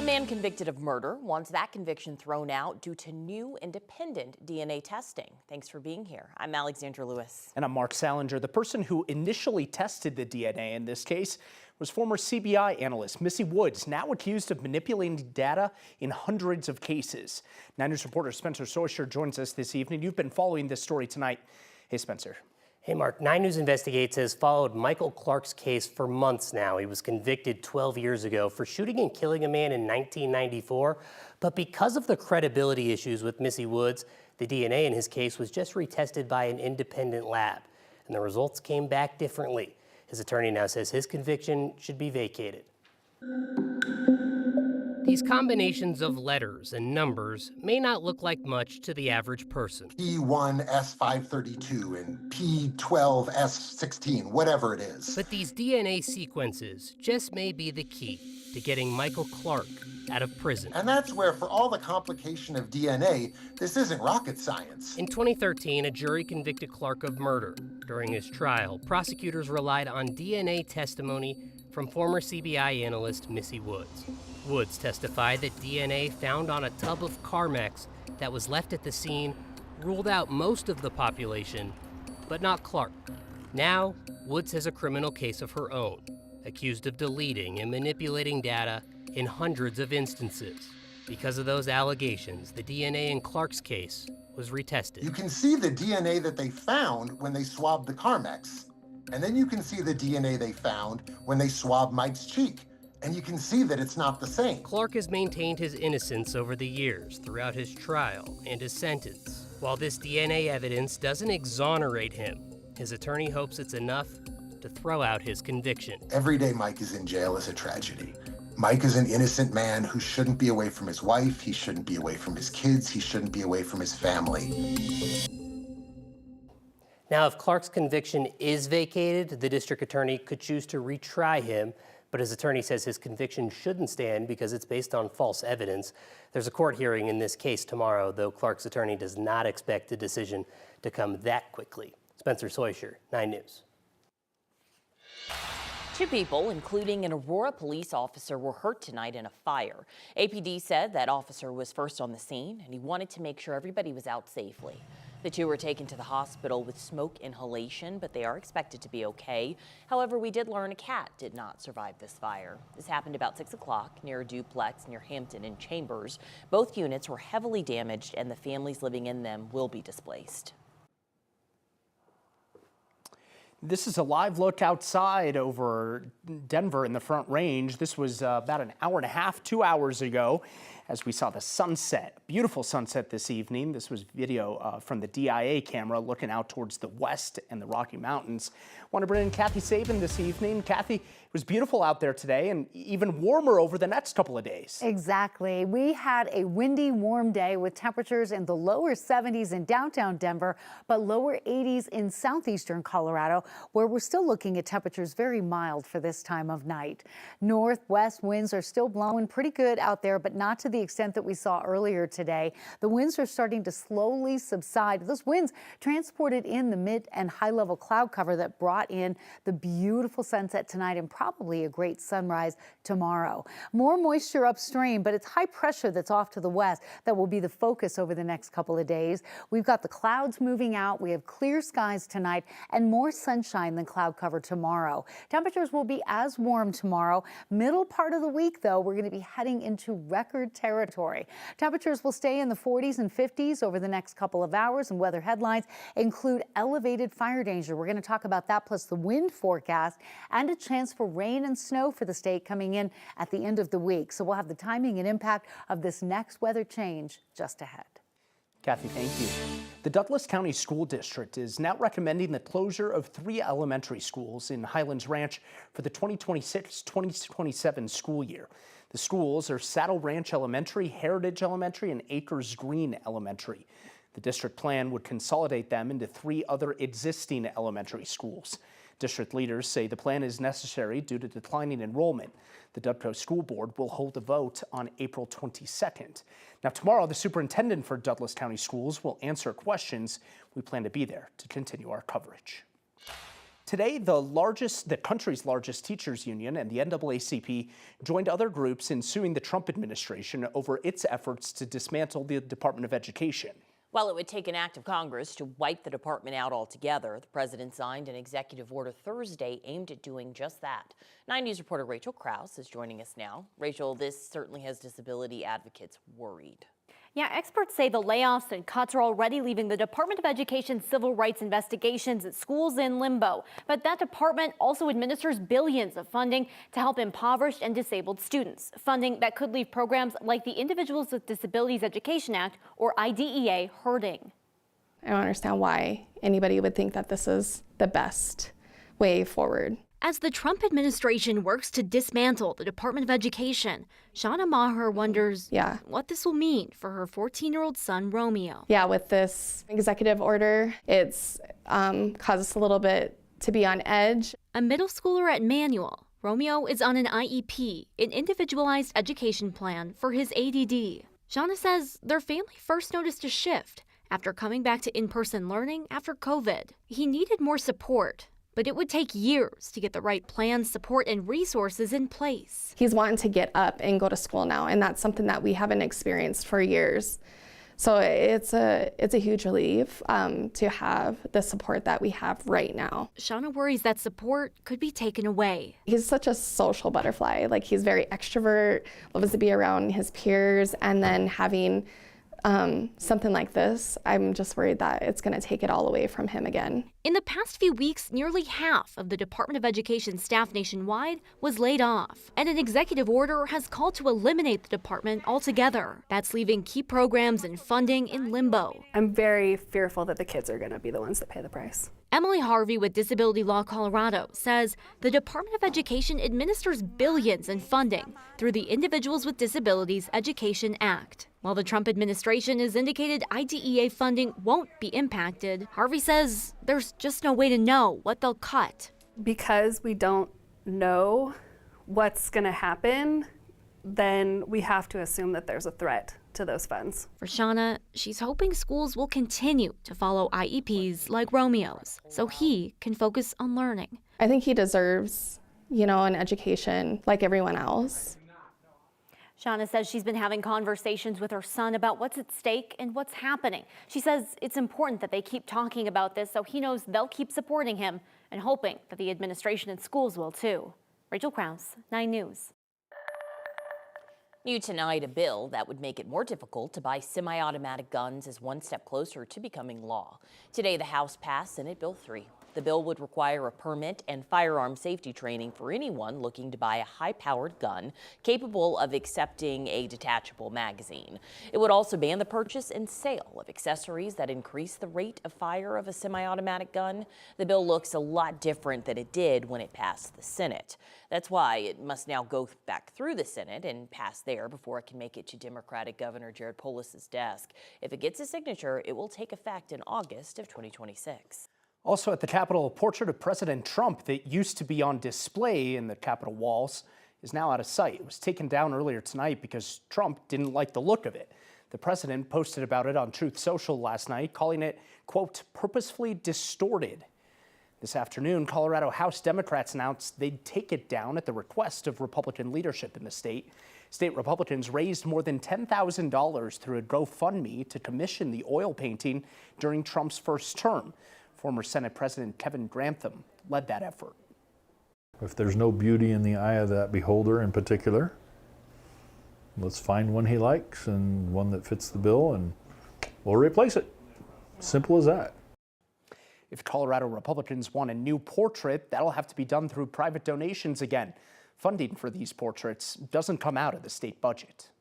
man convicted of murder wants that conviction thrown out due to new independent DNA testing. Thanks for being here. I'm Alexandra Lewis. And I'm Mark Salinger. The person who initially tested the DNA in this case was former CBI analyst Missy Woods, now accused of manipulating data in hundreds of cases. 9 News reporter Spencer Soisher joins us this evening. You've been following this story tonight. Hey, Spencer. Hey, Mark. 9 News Investigates has followed Michael Clark's case for months now. He was convicted 12 years ago for shooting and killing a man in 1994. But because of the credibility issues with Missy Woods, the DNA in his case was just retested by an independent lab. And the results came back differently. His attorney now says his conviction should be vacated. These combinations of letters and numbers may not look like much to the average person. P1S532 and P12S16, whatever it is. But these DNA sequences just may be the key to getting Michael Clark out of prison. And that's where, for all the complication of DNA, this isn't rocket science. In 2013, a jury convicted Clark of murder. During his trial, prosecutors relied on DNA testimony from former CBI analyst Missy Woods. Woods testified that DNA found on a tub of Carmex that was left at the scene ruled out most of the population, but not Clark. Now, Woods has a criminal case of her own, accused of deleting and manipulating data in hundreds of instances. Because of those allegations, the DNA in Clark's case was retested. You can see the DNA that they found when they swabbed the Carmex, and then you can see the DNA they found when they swabbed Mike's cheek. And you can see that it's not the same. Clark has maintained his innocence over the years throughout his trial and his sentence. While this DNA evidence doesn't exonerate him, his attorney hopes it's enough to throw out his conviction. Every day Mike is in jail is a tragedy. Mike is an innocent man who shouldn't be away from his wife, he shouldn't be away from his kids, he shouldn't be away from his family. Now, if Clark's conviction is vacated, the district attorney could choose to retry him. But his attorney says his conviction shouldn't stand because it's based on false evidence. There's a court hearing in this case tomorrow, though Clark's attorney does not expect the decision to come that quickly. Spencer Soisher, 9 News. 2 people, including an Aurora police officer, were hurt tonight in a fire. APD said that officer was first on the scene and he wanted to make sure everybody was out safely. The 2 were taken to the hospital with smoke inhalation, but they are expected to be okay. However, we did learn a cat did not survive this fire. This happened about 6 o'clock near a duplex near Hampton and Chambers. Both units were heavily damaged and the families living in them will be displaced. This is a live look outside over Denver in the Front Range. This was about an hour and a half, 2 hours ago, as we saw the sunset. Beautiful sunset this evening. This was video from the DIA camera looking out towards the west and the Rocky Mountains. I want to bring in Kathy Sabin this evening. Kathy, it was beautiful out there today and even warmer over the next couple of days. Exactly. We had a windy, warm day with temperatures in the lower 70s in downtown Denver, but lower 80s in southeastern Colorado, where we're still looking at temperatures very mild for this time of night. Northwest winds are still blowing pretty good out there, but not to the extent that we saw earlier today. The winds are starting to slowly subside. Those winds transported in the mid and high level cloud cover that brought in the beautiful sunset tonight and probably a great sunrise tomorrow. More moisture upstream, but it's high pressure that's off to the west that will be the focus over the next couple of days. We've got the clouds moving out. We have clear skies tonight and more sunshine than cloud cover tomorrow. Temperatures will be as warm tomorrow. Middle part of the week, though, we're going to be heading into record territory. Temperatures will stay in the 40s and 50s over the next couple of hours, and weather headlines include elevated fire danger. We're going to talk about that, plus the wind forecast and a chance for rain and snow for the state coming in at the end of the week. So we'll have the timing and impact of this next weather change just ahead. Kathy, thank you. The Douglas County School District is now recommending the closure of 3 elementary schools in Highlands Ranch for the 2026-2027 school year. The schools are Saddle Ranch Elementary, Heritage Elementary, and Acres Green Elementary. The district plan would consolidate them into 3 other existing elementary schools. District leaders say the plan is necessary due to declining enrollment. The Dubco School Board will hold a vote on April 22nd. Now, tomorrow, the superintendent for Douglas County Schools will answer questions. We plan to be there to continue our coverage. Today, the country's largest teachers union and the NAACP joined other groups in suing the Trump administration over its efforts to dismantle the Department of Education. While it would take an act of Congress to wipe the department out altogether, the president signed an executive order Thursday aimed at doing just that. 9 News reporter Rachel Krause is joining us now. Rachel, this certainly has disability advocates worried. Yeah, experts say the layoffs and cuts are already leaving the Department of Education's civil rights investigations at schools in limbo. But that department also administers billions of funding to help impoverished and disabled students, funding that could leave programs like the Individuals with Disabilities Education Act, or IDEA, hurting. I don't understand why anybody would think that this is the best way forward. As the Trump administration works to dismantle the Department of Education, Shauna Maher wonders what this will mean for her 14-year-old son, Romeo. Yeah, with this executive order, it's caused us a little bit to be on edge. A middle schooler at Manual, Romeo is on an IEP, an individualized education plan for his ADD. Shauna says their family first noticed a shift after coming back to in-person learning after COVID. He needed more support, but it would take years to get the right plans, support, and resources in place. He's wanting to get up and go to school now, and that's something that we haven't experienced for years. So it's a huge relief to have the support that we have right now. Shauna worries that support could be taken away. He's such a social butterfly. Like, he's very extrovert, loves to be around his peers, and then having something like this, I'm just worried that it's going to take it all away from him again. In the past few weeks, nearly half of the Department of Education staff nationwide was laid off, and an executive order has called to eliminate the department altogether. That's leaving key programs and funding in limbo. I'm very fearful that the kids are going to be the ones that pay the price. Emily Harvey with Disability Law Colorado says the Department of Education administers billions in funding through the Individuals with Disabilities Education Act. While the Trump administration has indicated IDEA funding won't be impacted, Harvey says there's just no way to know what they'll cut. Because we don't know what's going to happen, then we have to assume that there's a threat to those funds. For Shauna, she's hoping schools will continue to follow IEPs like Romeo's so he can focus on learning. I think he deserves, an education like everyone else. Shauna says she's been having conversations with her son about what's at stake and what's happening. She says it's important that they keep talking about this so he knows they'll keep supporting him and hoping that the administration and schools will too. Rachel Krause, 9 News. New tonight, a bill that would make it more difficult to buy semi-automatic guns is one step closer to becoming law. Today, the House passed Senate Bill 3. The bill would require a permit and firearm safety training for anyone looking to buy a high-powered gun capable of accepting a detachable magazine. It would also ban the purchase and sale of accessories that increase the rate of fire of a semi-automatic gun. The bill looks a lot different than it did when it passed the Senate. That's why it must now go back through the Senate and pass there before it can make it to Democratic Governor Jared Polis's desk. If it gets a signature, it will take effect in August of 2026. Also at the Capitol, a portrait of President Trump that used to be on display in the Capitol walls is now out of sight. It was taken down earlier tonight because Trump didn't like the look of it. The president posted about it on Truth Social last night, calling it, quote, purposefully distorted. This afternoon, Colorado House Democrats announced they'd take it down at the request of Republican leadership in the state. State Republicans raised more than $10,000 through a GoFundMe to commission the oil painting during Trump's first term. Former Senate President Kevin Grantham led that effort. If there's no beauty in the eye of that beholder in particular, let's find one he likes and one that fits the bill, and we'll replace it. Simple as that. If Colorado Republicans want a new portrait, that'll have to be done through private donations again. Funding for these portraits doesn't come out of the state budget.